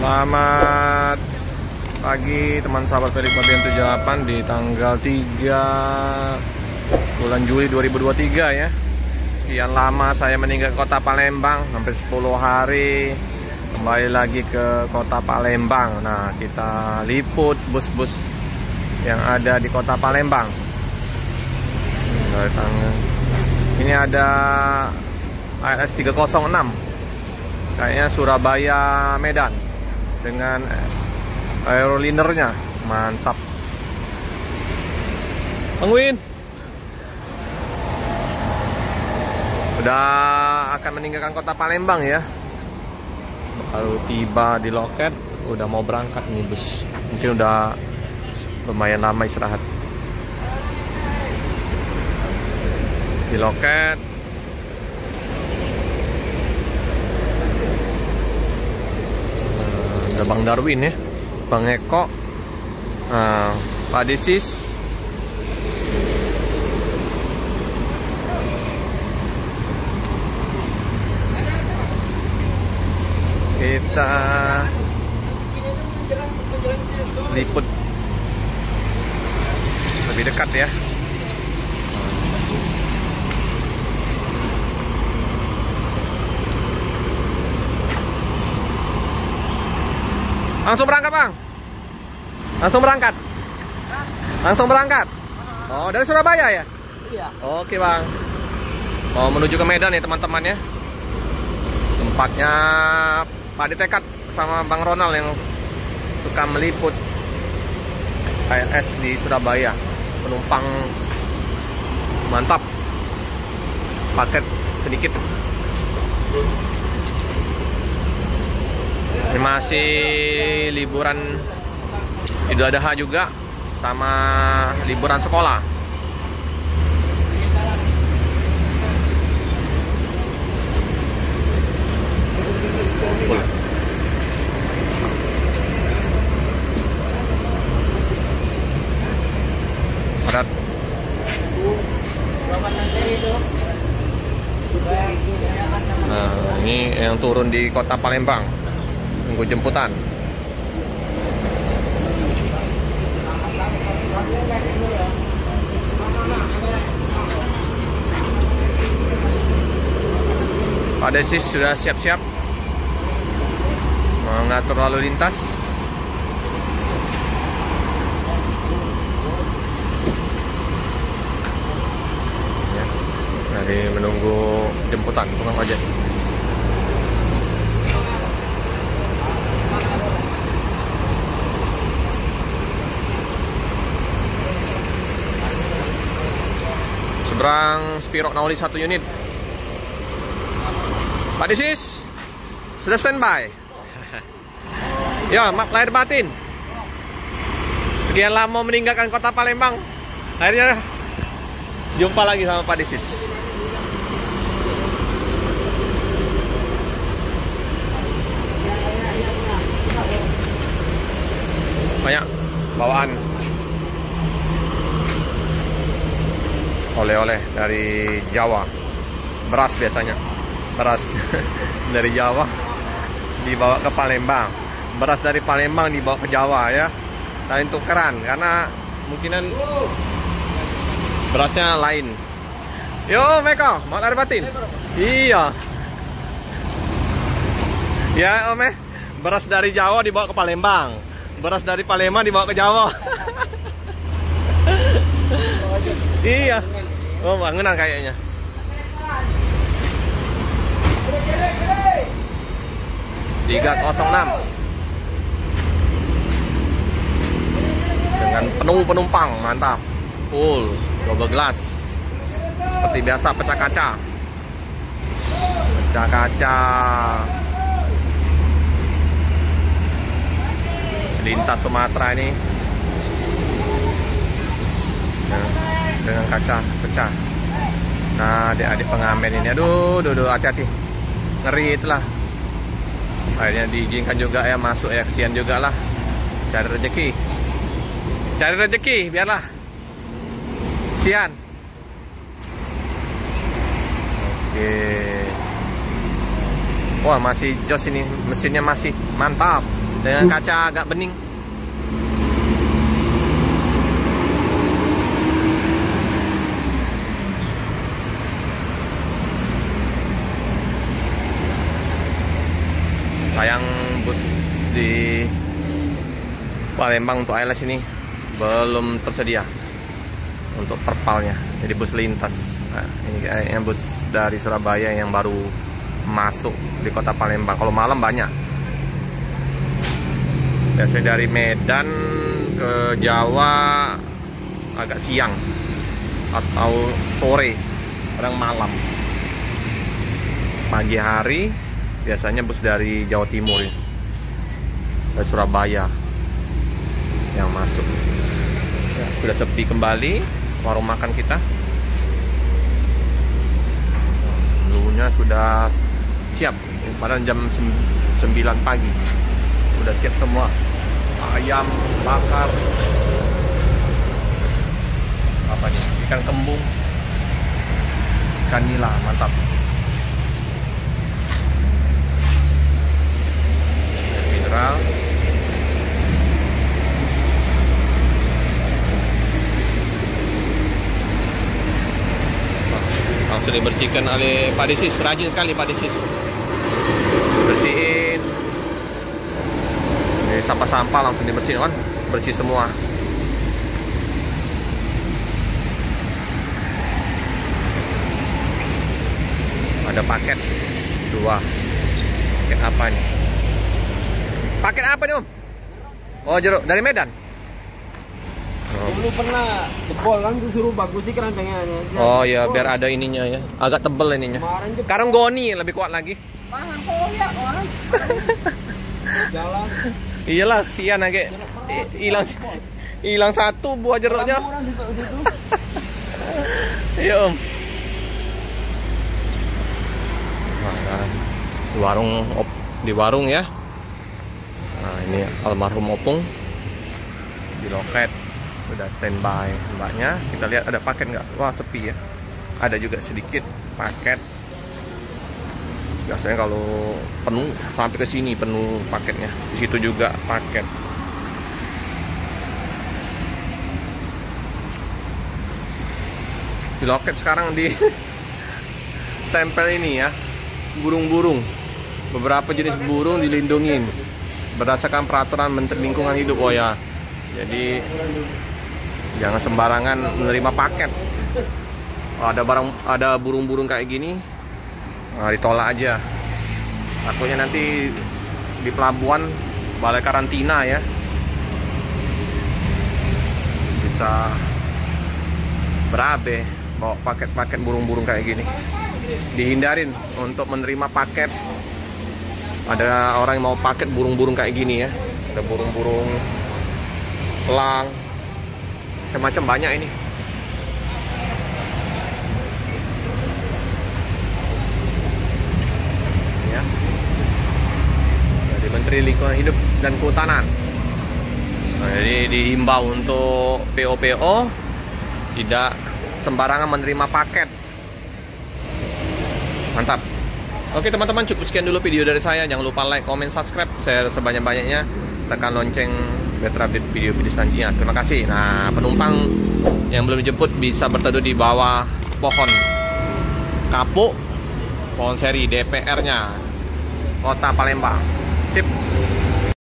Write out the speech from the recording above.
Selamat pagi teman sahabat Pelik Babian 78 di tanggal 3 bulan Juli 2023 ya. Sekian lama saya meninggal kota Palembang, hampir 10 hari kembali lagi ke kota Palembang. Nah, kita liput bus-bus yang ada di kota Palembang. Ini ada ALS 306, kayaknya Surabaya Medan, dengan aerolinernya mantap. Penguin udah akan meninggalkan kota Palembang ya, baru tiba di loket, udah mau berangkat nih bus. Mungkin udah lumayan lama istirahat di loket. Ada Bang Darwin ya, Bang Eko, Pak Desis, kita liput lebih dekat ya. Langsung berangkat Bang? Langsung berangkat? Langsung berangkat? Oh, dari Surabaya ya? Iya. Oke Bang. Mau menuju ke Medan ya teman-teman ya. Tempatnya Pak Detekat sama Bang Ronald yang suka meliput ALS di Surabaya. Penumpang mantap, paket sedikit. Ini masih liburan Idul Adha juga, sama liburan sekolah. Padat. Nah, ini yang turun di kota Palembang, tunggu jemputan. Pak Desis sudah siap-siap mengatur lalu lintas. Ya, dari menunggu jemputan tukang ojek. Seberang Spirok Nauli 1 unit. Pak Desis sudah standby. Ya, maaf lahir batin. Sekian lama meninggalkan kota Palembang, akhirnya jumpa lagi sama Pak Desis. Banyak bawaan oleh-oleh dari Jawa, beras biasanya, beras dari Jawa dibawa ke Palembang, beras dari Palembang dibawa ke Jawa ya, saling tukeran karena kemungkinan berasnya lain. Yo Meko, mau ada batin? Iya. Ya Om, beras dari Jawa dibawa ke Palembang, beras dari Palembang dibawa ke Jawa. Iya. Oh, bangunan kayaknya. Tiga 306 dengan penuh penumpang, mantap, full, double glass. Seperti biasa, pecah kaca, pecah kaca. Selintas Sumatera ini dengan kaca pecah. Nah, adik-adik pengamen ini, aduh, hati-hati, ngeri itulah. Akhirnya diizinkan juga ya masuk ya, kesian juga lah, cari rezeki, biarlah, kesian. Oke. Wah, masih jos ini, mesinnya masih mantap. dengan kaca agak bening. Sayang bus di Palembang untuk ALS ini belum tersedia untuk perpalnya, jadi bus lintas. Nah, ini kayaknya bus dari Surabaya yang baru masuk di kota Palembang. Kalau malam banyak, biasanya dari Medan ke Jawa agak siang atau sore, kadang malam. Pagi hari biasanya bus dari Jawa Timur, dari Surabaya yang masuk. Ya, sudah sepi kembali warung makan kita. Menunya sudah siap, padahal jam 9 pagi sudah siap semua. Ayam bakar, apa nih, ikan kembung, ikan nila, mantap. Mineral. Langsung dibersihkan oleh Pak Disis, rajin sekali Pak Disis. Bersihin. Ini sampah-sampah langsung dibersihin kan, bersih semua. Ada paket 2. Paket apa nih? Paket apa nih Om? Oh jeruk dari Medan. Dulu pernah jebol kan, disuruh bagus sih keranjangnya. Oh ya, biar ada ininya ya, agak tebel ininya. Sekarang goni lebih kuat lagi. Mahal koyak orang. Jalan. Iyalah, kesian agak hilang satu buah jeruknya. Iya Om. Nah, di warung ya. Nah ini almarhum Opung di loket. Udah standby mbaknya. Kita lihat ada paket nggak? Wah sepi ya. Ada juga sedikit paket. Biasanya kalau penuh sampai ke sini penuh paketnya. Di situ juga paket. Di loket sekarang di tempel ini ya, burung-burung. Beberapa jenis burung dilindungin berdasarkan peraturan Menteri Lingkungan Hidup. Oh ya. Jadi jangan sembarangan menerima paket. Ada burung-burung kayak gini, nah, ditolak aja. Takutnya nanti di pelabuhan balai karantina ya, bisa berabe bawa paket-paket burung-burung kayak gini. Dihindarin untuk menerima paket. Ada orang yang mau paket burung-burung kayak gini ya. Ada burung-burung elang, macam-macam banyak ini. Ya. Dari Menteri Lingkungan Hidup dan Kehutanan. Nah, jadi dihimbau untuk PO-PO tidak sembarangan menerima paket. Mantap. Oke teman-teman, cukup sekian dulu video dari saya. Jangan lupa like, comment, subscribe, share sebanyak-banyaknya. Tekan lonceng biar terupdate video-video selanjutnya. Terima kasih. Nah, penumpang yang belum dijemput bisa berteduh di bawah pohon kapuk, pohon seri DPR-nya Kota Palembang. Sip.